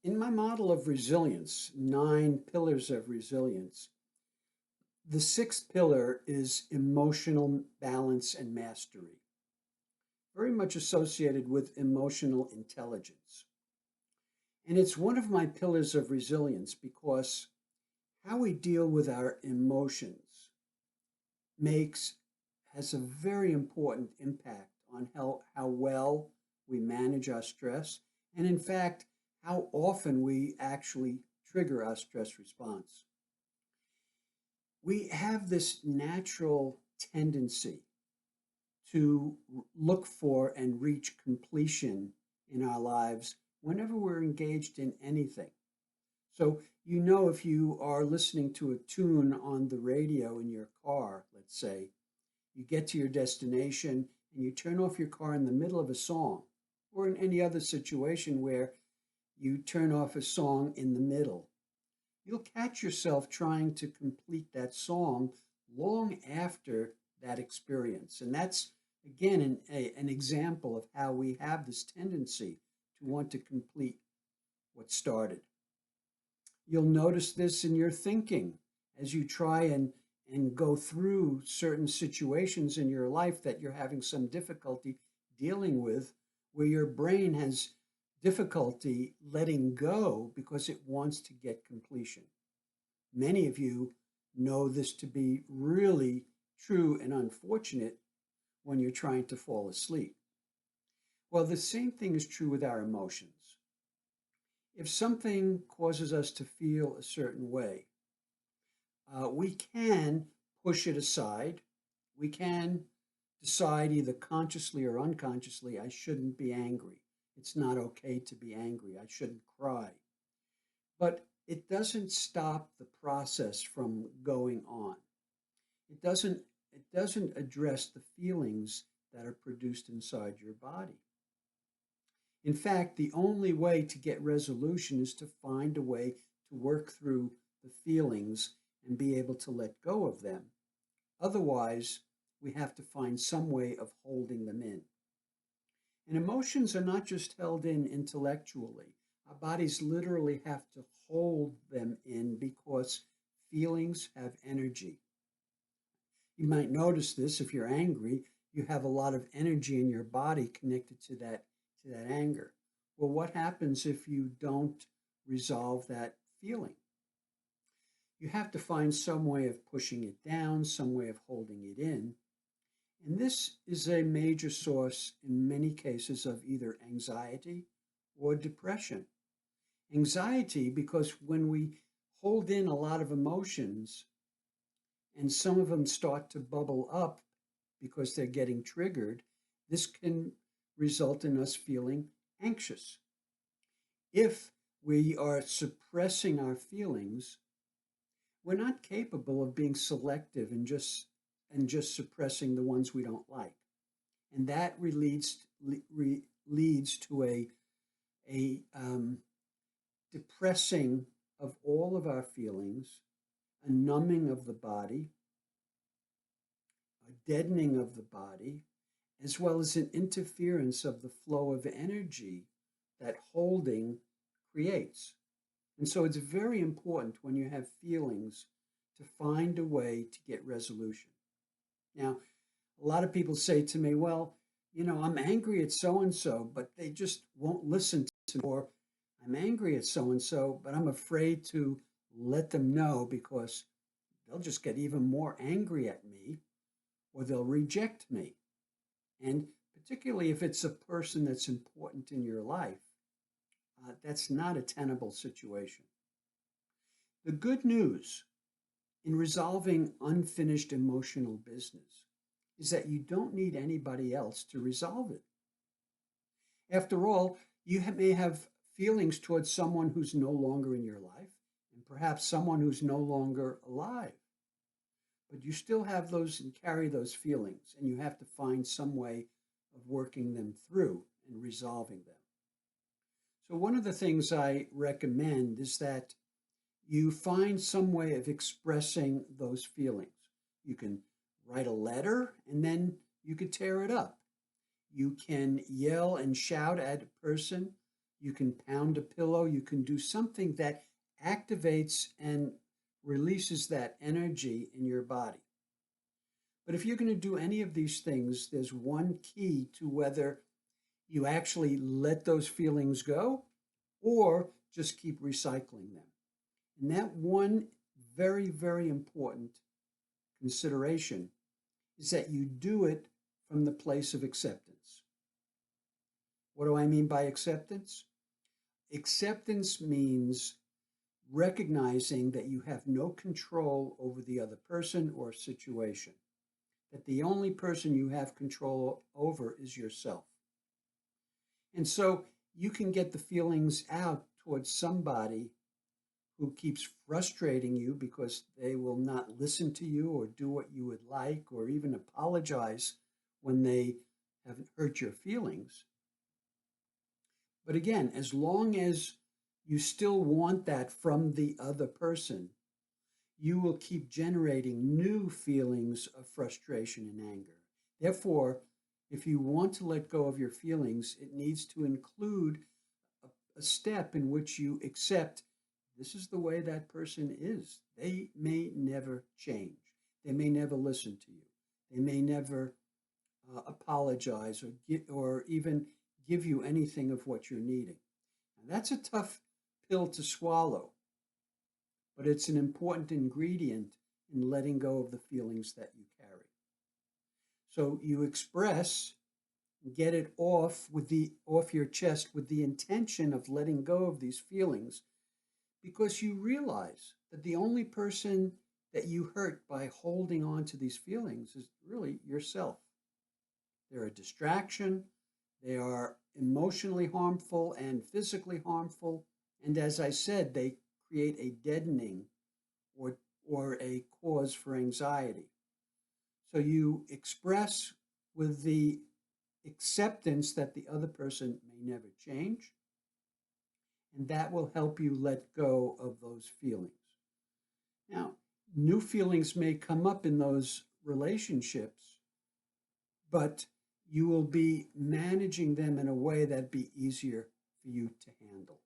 In my model of resilience, 9 pillars of resilience, the sixth pillar is emotional balance and mastery, very much associated with emotional intelligence. And it's one of my pillars of resilience because how we deal with our emotions makes has a very important impact on how well we manage our stress, and in fact, how often we actually trigger our stress response. We have this natural tendency to look for and reach completion in our lives whenever we're engaged in anything. So, if you are listening to a tune on the radio in your car, let's say, you get to your destination and you turn off your car in the middle of a song, or in any other situation where you turn off a song in the middle, you'll catch yourself trying to complete that song long after that experience. And that's, again, an example of how we have this tendency to want to complete what started. You'll notice this in your thinking as you try and go through certain situations in your life that you're having some difficulty dealing with, where your brain has difficulty letting go because it wants to get completion. Many of you know this to be really true and unfortunate when you're trying to fall asleep. Well, the same thing is true with our emotions. If something causes us to feel a certain way, we can push it aside. We can decide either consciously or unconsciously, I shouldn't be angry. It's not okay to be angry. I shouldn't cry. But it doesn't stop the process from going on. It doesn't address the feelings that are produced inside your body. In fact, the only way to get resolution is to find a way to work through the feelings and be able to let go of them. Otherwise, we have to find some way of holding them in. And emotions are not just held in intellectually. Our bodies literally have to hold them in because feelings have energy. You might notice this if you're angry, you have a lot of energy in your body connected to that anger. Well, what happens if you don't resolve that feeling? You have to find some way of pushing it down, some way of holding it in. And this is a major source in many cases of either anxiety or depression. Anxiety, because when we hold in a lot of emotions and some of them start to bubble up because they're getting triggered, this can result in us feeling anxious. If we are suppressing our feelings, we're not capable of being selective and just suppressing the ones we don't like. And that leads to a depressing of all of our feelings, a numbing of the body, a deadening of the body, as well as an interference of the flow of energy that holding creates. And so it's very important when you have feelings to find a way to get resolution. Now, a lot of people say to me, well, I'm angry at so and so, but they just won't listen to me. Or I'm angry at so and so, but I'm afraid to let them know because they'll just get even more angry at me or they'll reject me. And particularly if it's a person that's important in your life, that's not a tenable situation. The good news in resolving unfinished emotional business is that you don't need anybody else to resolve it. After all, you may have feelings towards someone who's no longer in your life and perhaps someone who's no longer alive. But you still have those and carry those feelings, and you have to find some way of working them through and resolving them. So, one of the things I recommend is that you find some way of expressing those feelings. You can write a letter and then you could tear it up. You can yell and shout at a person. You can pound a pillow. You can do something that activates and releases that energy in your body. But if you're going to do any of these things, there's one key to whether you actually let those feelings go or just keep recycling them. And that one very, very important consideration is that you do it from the place of acceptance. What do I mean by acceptance? Acceptance means recognizing that you have no control over the other person or situation, that the only person you have control over is yourself. And so you can get the feelings out towards somebody who keeps frustrating you because they will not listen to you or do what you would like or even apologize when they have hurt your feelings. But again, as long as you still want that from the other person, you will keep generating new feelings of frustration and anger. Therefore, if you want to let go of your feelings, it needs to include a step in which you accept this is the way that person is. They may never change. They may never listen to you. They may never apologize or even give you anything of what you're needing. And that's a tough pill to swallow, but it's an important ingredient in letting go of the feelings that you carry. So you express, get it off your chest with the intention of letting go of these feelings because you realize that the only person that you hurt by holding on to these feelings is really yourself. They're a distraction, they are emotionally harmful and physically harmful, and as I said, they create a deadening or a cause for anxiety. So you express with the acceptance that the other person may never change, and that will help you let go of those feelings. Now, new feelings may come up in those relationships, but you will be managing them in a way that'd be easier for you to handle.